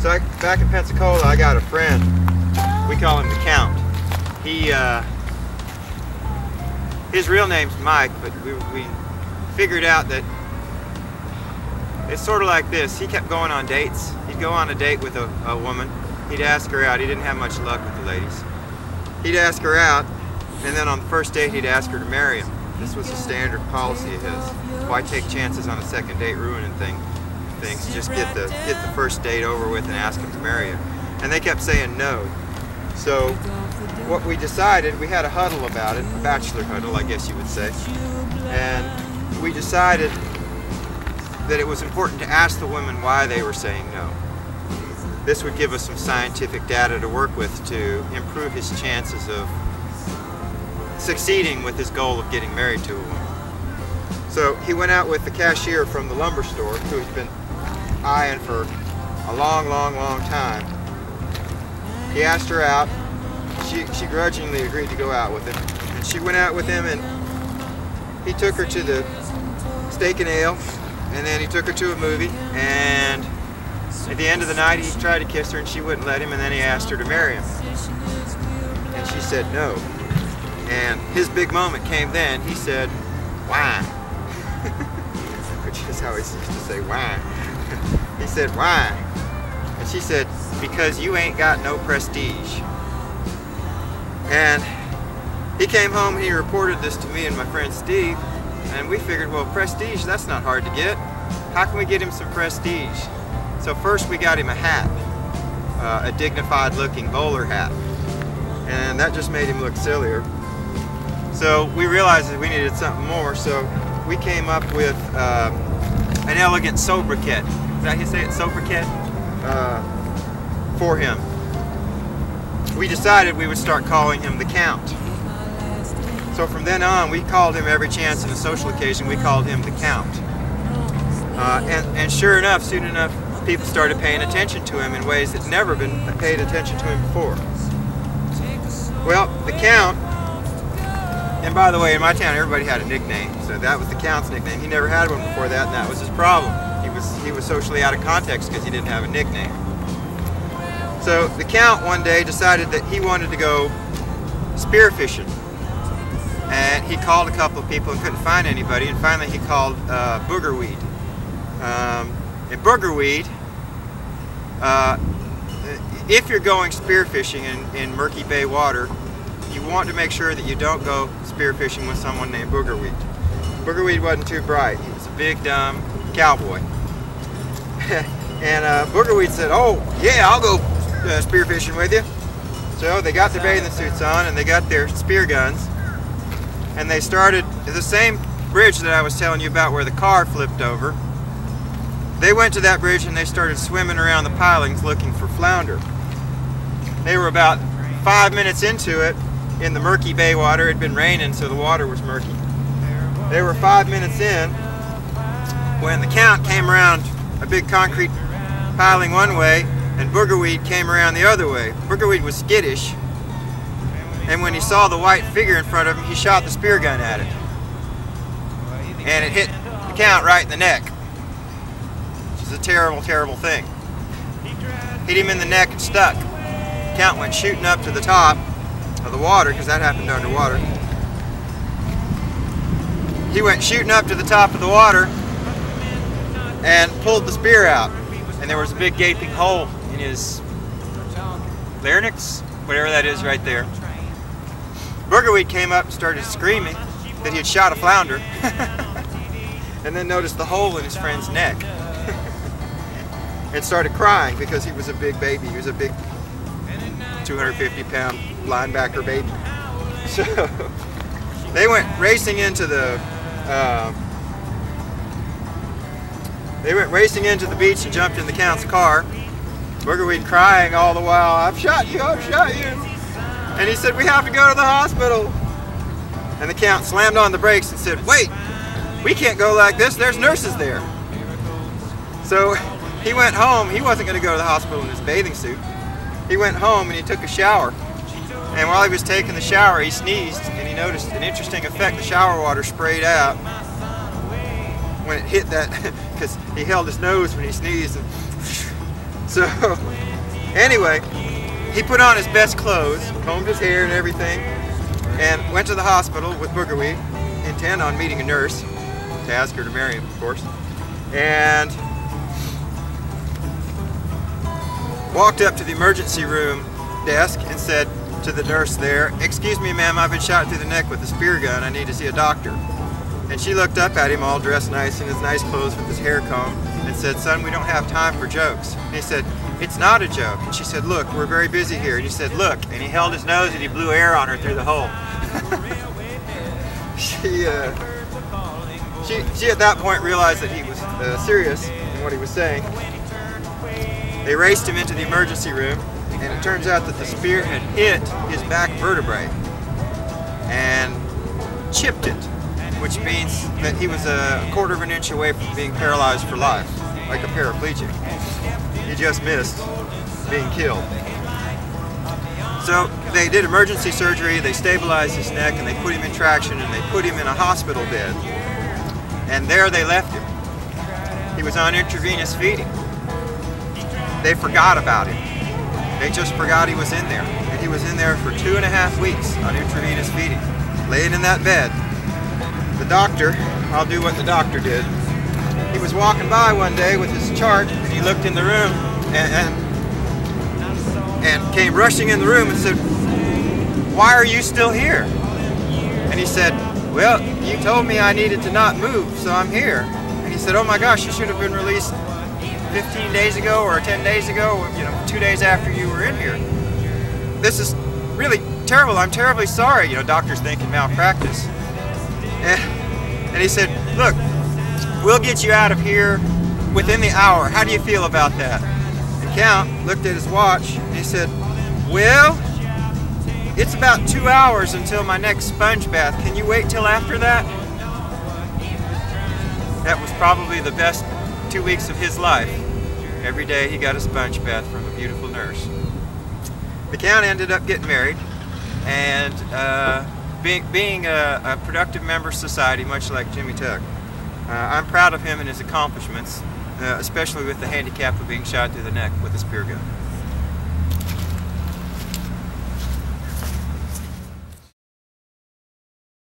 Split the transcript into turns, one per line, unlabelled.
So back in Pensacola, I got a friend. We call him the Count. His real name's Mike, but we figured out that it's sort of like this. He kept going on dates. He'd go on a date with a woman. He'd ask her out. He didn't have much luck with the ladies. He'd ask her out, and then on the first date, he'd ask her to marry him. This was a standard policy of his. Why take chances on a second date ruining things? Just get the first date over with and ask him to marry you. And they kept saying no. So what we decided, we had a huddle about it, a bachelor huddle, I guess you would say. And we decided that it was important to ask the women why they were saying no. This would give us some scientific data to work with to improve his chances of succeeding with his goal of getting married to a woman. So he went out with the cashier from the lumber store, who he's been eyeing for a long time. He asked her out. She grudgingly agreed to go out with him. And she went out with him, and he took her to the steak and ale, and then he took her to a movie, and at the end of the night he tried to kiss her and she wouldn't let him, and then he asked her to marry him. And she said no. And his big moment came then. He said, "Why?" Which is how he used to say why. He said, "Why?" And she said, "Because you ain't got no prestige." And he came home and he reported this to me and my friend Steve, and we figured, well, prestige, that's not hard to get. How can we get him some prestige? So first we got him a hat, a dignified looking bowler hat, and that just made him look sillier. So we realized that we needed something more, so we came up with an elegant sobriquet. Is that how you say it, sobriquet? For him. We decided we would start calling him the Count. So from then on, we called him every chance in a social occasion, we called him the Count. And sure enough, soon enough, people started paying attention to him in ways that never been paid attention to him before. Well, the Count, and by the way, in my town, everybody had a nickname, so that was the Count's nickname. He never had one before that, and that was his problem. He was socially out of context because he didn't have a nickname. So the Count one day decided that he wanted to go spearfishing, and he called a couple of people and couldn't find anybody, and finally he called boogerweed. And boogerweed, if you're going spearfishing in murky bay water, you want to make sure that you don't go spearfishing with someone named Boogerweed. Boogerweed wasn't too bright. He was a big, dumb cowboy. And Boogerweed said, "Oh, yeah, I'll go spearfishing with you." So they got their bathing suits on and they got their spear guns. And they started the same bridge that I was telling you about where the car flipped over. They went to that bridge and they started swimming around the pilings looking for flounder. They were about 5 minutes into it in the murky bay water. It had been raining, so the water was murky. They were 5 minutes in when the Count came around a big concrete piling one way and Boogerweed came around the other way. Boogerweed was skittish, and when he saw the white figure in front of him, he shot the spear gun at it. And it hit the Count right in the neck. Which is a terrible, terrible thing. Hit him in the neck and stuck. The Count went shooting up to the top of the water, because that happened underwater. He went shooting up to the top of the water and pulled the spear out. And there was a big gaping hole in his larynx, whatever that is right there. Boogerweed came up and started screaming that he had shot a flounder, and then noticed the hole in his friend's neck and started crying because he was a big baby. He was a big 250-pound linebacker baby. So they went racing into the beach and jumped in the Count's car. Boogerweed crying all the while, "I've shot you, I've shot you." And he said, "We have to go to the hospital." And the Count slammed on the brakes and said, "Wait, we can't go like this, there's nurses there." So he went home. He wasn't going to go to the hospital in his bathing suit. He went home and he took a shower. And while he was taking the shower, he sneezed, and he noticed an interesting effect. The shower water sprayed out when it hit that, because he held his nose when he sneezed. And So anyway, he put on his best clothes, combed his hair and everything, and went to the hospital with boogerweed, intent on meeting a nurse to ask her to marry him, of course, and walked up to the emergency room desk and said to the nurse there, "Excuse me, ma'am, I've been shot through the neck with a spear gun. I need to see a doctor." And she looked up at him all dressed nice in his nice clothes with his hair combed and said, "Son, we don't have time for jokes." And he said, "It's not a joke." And she said, "Look, we're very busy here." And he said, "Look," and he held his nose and he blew air on her through the hole. She at that point realized that he was serious in what he was saying. They raced him into the emergency room, and it turns out that the spear had hit his back vertebrae and chipped it, which means that he was a quarter of an inch away from being paralyzed for life, like a paraplegic. He just missed being killed. So they did emergency surgery, they stabilized his neck, and they put him in traction, and they put him in a hospital bed. And there they left him. He was on intravenous feeding. They forgot about him. They just forgot he was in there. And he was in there for 2.5 weeks on intravenous feeding, laying in that bed. The doctor, I'll do what the doctor did. He was walking by one day with his chart, and he looked in the room and came rushing in the room and said, "Why are you still here?" And he said, "Well, you told me I needed to not move, so I'm here." And he said, "Oh my gosh, you should have been released 15 days ago or 10 days ago, 2 days after you were in here. This is really terrible. I'm terribly sorry." Doctors thinking malpractice. And he said, "Look, we'll get you out of here within the hour. How do you feel about that?" The Count looked at his watch and he said, "Well, it's about 2 hours until my next sponge bath. Can you wait till after that?" That was probably the best 2 weeks of his life. Every day he got a sponge bath from a beautiful nurse. The Count ended up getting married, and being a productive member of society, much like Jimmy Tuck. I'm proud of him and his accomplishments, especially with the handicap of being shot through the neck with a spear gun.